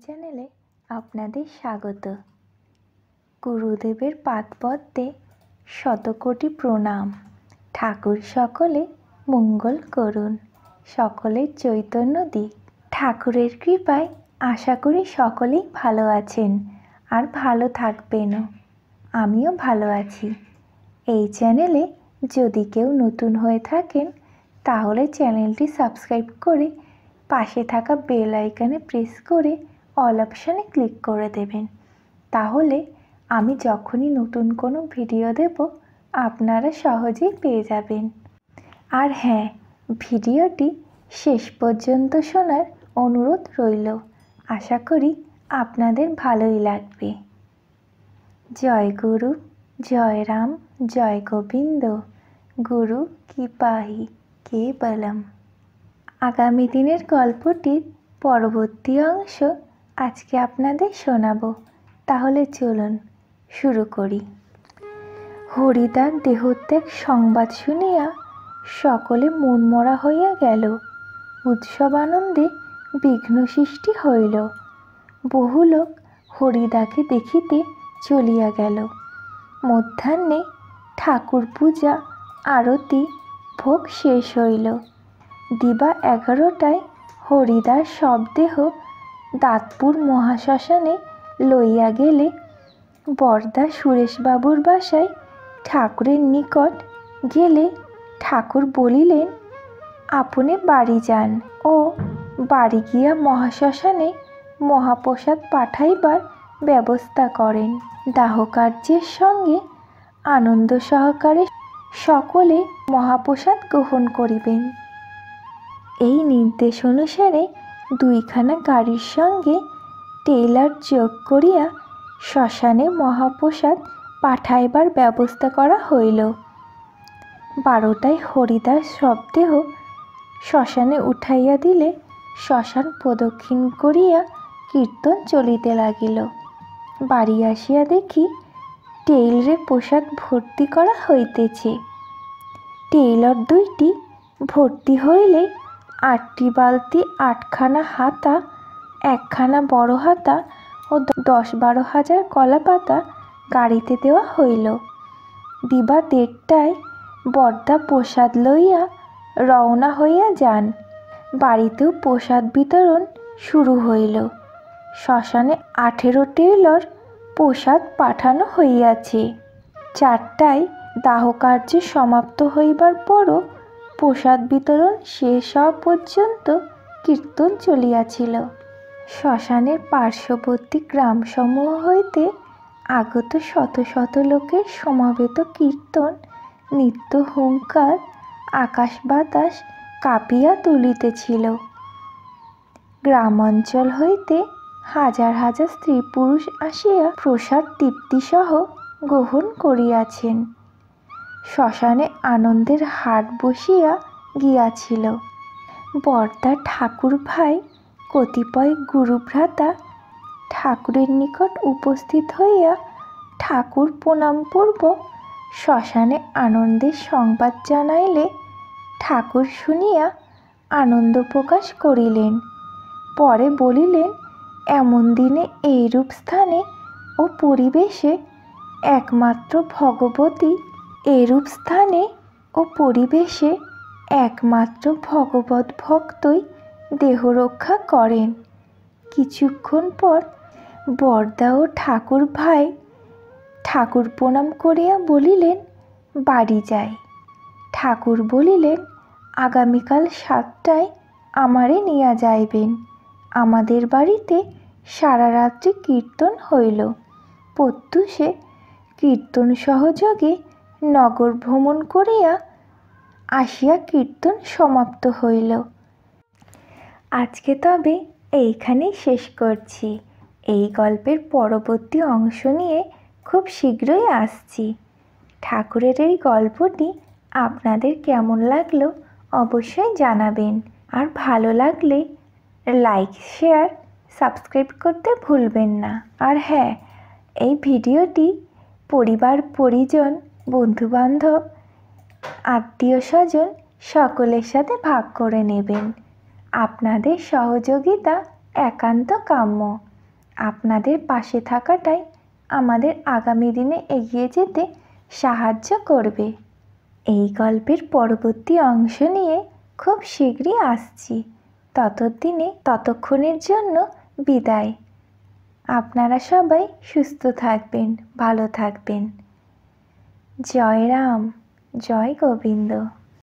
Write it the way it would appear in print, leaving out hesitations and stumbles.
চ্যানেলে আপনাদের স্বাগত। গুরুদেবের পাদপদ্মে শতকোটি প্রণাম। ঠাকুর সকলে মঙ্গল করুন, সকলের চৈতন্য দিক। ঠাকুরের কৃপায় আশা করি সকলেই ভালো আছেন আর ভালো থাকবেনও। আমিও ভালো আছি। এই চ্যানেলে যদি কেউ নতুন হয়ে থাকেন তাহলে চ্যানেলটি সাবস্ক্রাইব করে পাশে থাকা বেল আইকনে প্রেস করে অল অপশানে ক্লিক করে দেবেন। তাহলে আমি যখনই নতুন কোনো ভিডিও দেব আপনারা সহজেই পেয়ে যাবেন। আর হ্যাঁ, ভিডিওটি শেষ পর্যন্ত শোনার অনুরোধ রইল। আশা করি আপনাদের ভালোই লাগবে। জয় গুরু, জয় রাম, জয় গোবিন্দ, গুরু কি পাহি কেবলম। আগামী দিনের গল্পটির পরবর্তী অংশ আজকে আপনাদের শোনাবো। তাহলে চলুন শুরু করি। হরিদার দেহত্যাগ সংবাদ শুনিয়া সকলে মনমরা হইয়া গেল। উৎসব আনন্দে বিঘ্ন সৃষ্টি হইল। বহু লোক হরিদাকে দেখিতে চলিয়া গেল। মধ্যাহ্নে ঠাকুর পূজা, আরতি, ভোগ শেষ হইল। দিবা 11টায় হরিদার শবদেহ দাঁতপুর মহাশ্মশানে লইয়া গেলে বরদা সুরেশবাবুর বাসায় ঠাকুরের নিকট গেলে ঠাকুর বলিলেন, আপনি বাড়ি যান ও বাড়ি গিয়া মহাশ্মশানে মহাপ্রসাদ পাঠাইবার ব্যবস্থা করেন। দাহকার্যের সঙ্গে আনন্দ সহকারে সকলে মহাপ্রসাদ গ্রহণ করিবেন। এই নির্দেশ অনুসারে 2খানা গাড়ির সঙ্গে টেইলার যোগ করিয়া শ্মশানে মহাপ্রসাদ পাঠাইবার ব্যবস্থা করা হইল। 12টায় হরিদাস শবদেহ শ্মশানে উঠাইয়া দিলে শ্মশান প্রদক্ষিণ করিয়া কীর্তন চলিতে লাগিল। বাড়ি আসিয়া দেখি টেইলরে প্রসাদ ভর্তি করা হইতেছে। টেইলর 2টি ভর্তি হইলে 8টি বালতি, 8খানা হাতা, 1খানা বড় হাতা ও 10-12 হাজার কলা পাতা গাড়িতে দেওয়া হইল। দিবা 1:30টায় বরদা প্রসাদ লইয়া রওনা হইয়া যান। বাড়িতেও প্রসাদ বিতরণ শুরু হইল। শ্মশানে 18 টেইলর প্রসাদ পাঠানো হইয়াছে। 4টায় দাহকার্য সমাপ্ত হইবার পরও প্রসাদ বিতরণ শেষ হওয়া পর্যন্ত কীর্তন চলিয়াছিল। শ্মশানের পার্শ্ববর্তী গ্রামসমূহ হইতে আগত শত শত লোকের সমবেত কীর্তন, নিত্য হুঙ্কার আকাশ বাতাস কাঁপিয়া তুলিতেছিল। গ্রামাঞ্চল হইতে হাজার হাজার স্ত্রী পুরুষ আসিয়া প্রসাদ তৃপ্তিসহ গ্রহণ করিয়াছেন। শ্মশানে আনন্দের হাট বসিয়া গিয়াছিল। বরদার ঠাকুর ভাই কতিপয় গুরুভ্রাতা ঠাকুরের নিকট উপস্থিত হইয়া ঠাকুর প্রণামপূর্বক শ্মশানে আনন্দের সংবাদ জানাইলে ঠাকুর শুনিয়া আনন্দ প্রকাশ করিলেন। পরে বলিলেন, এমন দিনে এইরূপ স্থানে ও পরিবেশে একমাত্র ভগবত ভক্তই দেহ রক্ষা করেন। কিছুক্ষণ পর বরদা ও ঠাকুর ভাই ঠাকুর প্রণাম করিয়া বলিলেন, বাড়ি যাই। ঠাকুর বলিলেন, আগামীকাল 7টায় আমারে নিয়া যাইবেন। আমাদের বাড়িতে সারা রাত্রি কীর্তন হইল। প্রত্যুষে কীর্তন সহযোগে নগর ভ্রমণ করিয়া আসিয়া কীর্তন সমাপ্ত হইল। আজকে তবে এইখানেই শেষ করছি। এই গল্পের পরবর্তী অংশ নিয়ে খুব শীঘ্রই আসছি। ঠাকুরের এই গল্পটি আপনাদের কেমন লাগলো অবশ্যই জানাবেন। আর ভালো লাগলে লাইক, শেয়ার, সাবস্ক্রাইব করতে ভুলবেন না। আর হ্যাঁ, এই ভিডিওটি পরিবার, পরিজন, বন্ধুবান্ধব, আত্মীয় স্বজন সকলের সাথে ভাগ করে নেবেন। আপনাদের সহযোগিতা একান্ত কাম্য। আপনাদের পাশে থাকাটাই আমাদের আগামী দিনে এগিয়ে যেতে সাহায্য করবে। এই গল্পের পরবর্তী অংশ নিয়ে খুব শীঘ্রই আসছি। ততক্ষণের জন্য বিদায়। আপনারা সবাই সুস্থ থাকবেন, ভালো থাকবেন। জয় রাম, জয় গোবিন্দ।